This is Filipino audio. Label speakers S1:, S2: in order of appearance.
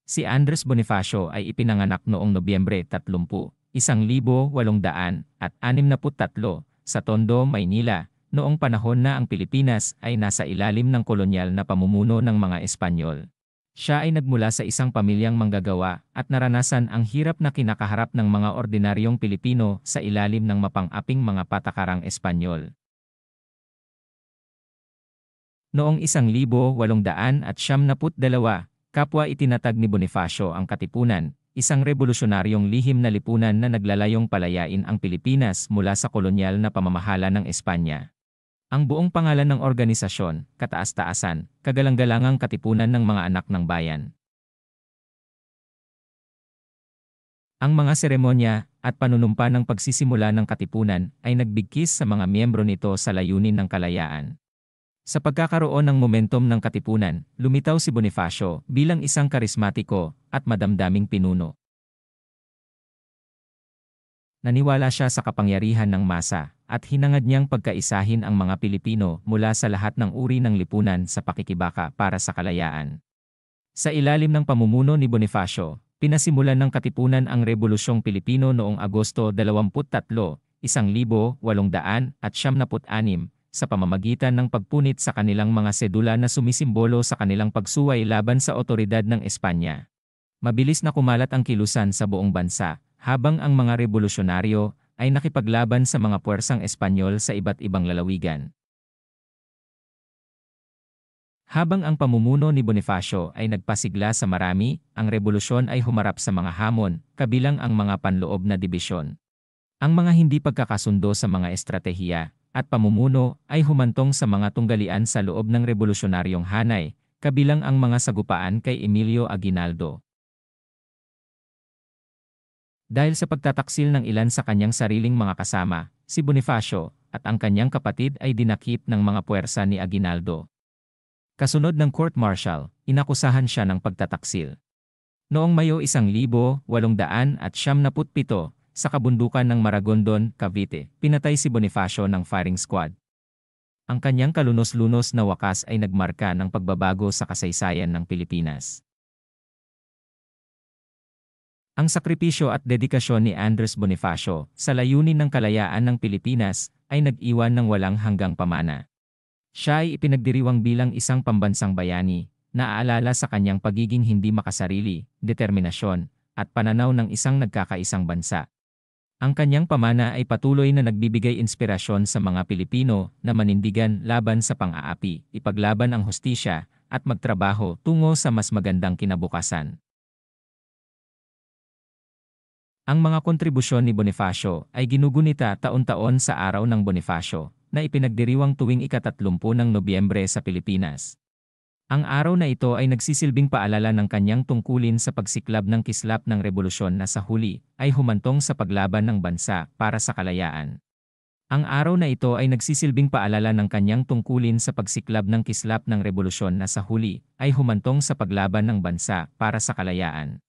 S1: Si Andres Bonifacio ay ipinanganak noong Nobyembre 30, 1863 sa Tondo, Maynila, noong panahon na ang Pilipinas ay nasa ilalim ng kolonyal na pamumuno ng mga Espanyol. Siya ay nagmula sa isang pamilyang manggagawa at naranasan ang hirap na kinakaharap ng mga ordinaryong Pilipino sa ilalim ng mapang-aping mga patakarang Espanyol. Noong 1872, kapwa itinatag ni Bonifacio ang Katipunan, isang revolusyonaryong lihim na lipunan na naglalayong palayain ang Pilipinas mula sa kolonyal na pamamahala ng Espanya. Ang buong pangalan ng organisasyon, Kataas-Taasan, Kagalang-galangang Katipunan ng mga Anak ng Bayan. Ang mga seremonya at panunumpa ng pagsisimula ng Katipunan ay nagbigkis sa mga miyembro nito sa layunin ng kalayaan. Sa pagkakaroon ng momentum ng Katipunan, lumitaw si Bonifacio bilang isang karismatiko at madamdaming pinuno. Naniwala siya sa kapangyarihan ng masa at hinangad niyang pagkaisahin ang mga Pilipino mula sa lahat ng uri ng lipunan sa pakikibaka para sa kalayaan. Sa ilalim ng pamumuno ni Bonifacio, pinasimulan ng Katipunan ang Rebolusyong Pilipino noong Agosto 23, 1876 sa pamamagitan ng pagpunit sa kanilang mga sedula na sumisimbolo sa kanilang pagsuway laban sa otoridad ng Espanya. Mabilis na kumalat ang kilusan sa buong bansa, habang ang mga rebolusyonaryo ay nakipaglaban sa mga puwersang Espanyol sa iba't ibang lalawigan. Habang ang pamumuno ni Bonifacio ay nagpasigla sa marami, ang revolusyon ay humarap sa mga hamon, kabilang ang mga panloob na dibisyon. Ang mga hindi pagkakasundo sa mga estratehiya at pamumuno ay humantong sa mga tunggalian sa loob ng revolusyonaryong hanay, kabilang ang mga sagupaan kay Emilio Aguinaldo. Dahil sa pagtataksil ng ilan sa kanyang sariling mga kasama, si Bonifacio at ang kanyang kapatid ay dinakip ng mga puwersa ni Aguinaldo. Kasunod ng court-martial, inakusahan siya ng pagtataksil. Noong Mayo 1877, sa kabundukan ng Maragondon, Cavite, pinatay si Bonifacio ng firing squad. Ang kanyang kalunos-lunos na wakas ay nagmarka ng pagbabago sa kasaysayan ng Pilipinas. Ang sakripisyo at dedikasyon ni Andres Bonifacio sa layunin ng kalayaan ng Pilipinas ay nag-iwan ng walang hanggang pamana. Siya ay ipinagdiriwang bilang isang pambansang bayani, naaalala sa kanyang pagiging hindi makasarili, determinasyon, at pananaw ng isang nagkakaisang bansa. Ang kanyang pamana ay patuloy na nagbibigay inspirasyon sa mga Pilipino na manindigan laban sa pang-aapi, ipaglaban ang hustisya, at magtrabaho tungo sa mas magandang kinabukasan. Ang mga kontribusyon ni Bonifacio ay ginugunita taon-taon sa Araw ng Bonifacio, na ipinagdiriwang tuwing ika-30 ng Nobyembre sa Pilipinas. Ang araw na ito ay nagsisilbing paalala ng kanyang tungkulin sa pagsiklab ng kislap ng revolusyon na sa huli ay humantong sa paglaban ng bansa para sa kalayaan. Ang araw na ito ay nagsisilbing paalala ng kanyang tungkulin sa pagsiklab ng kislap ng revolusyon na sa huli ay humantong sa paglaban ng bansa para sa kalayaan.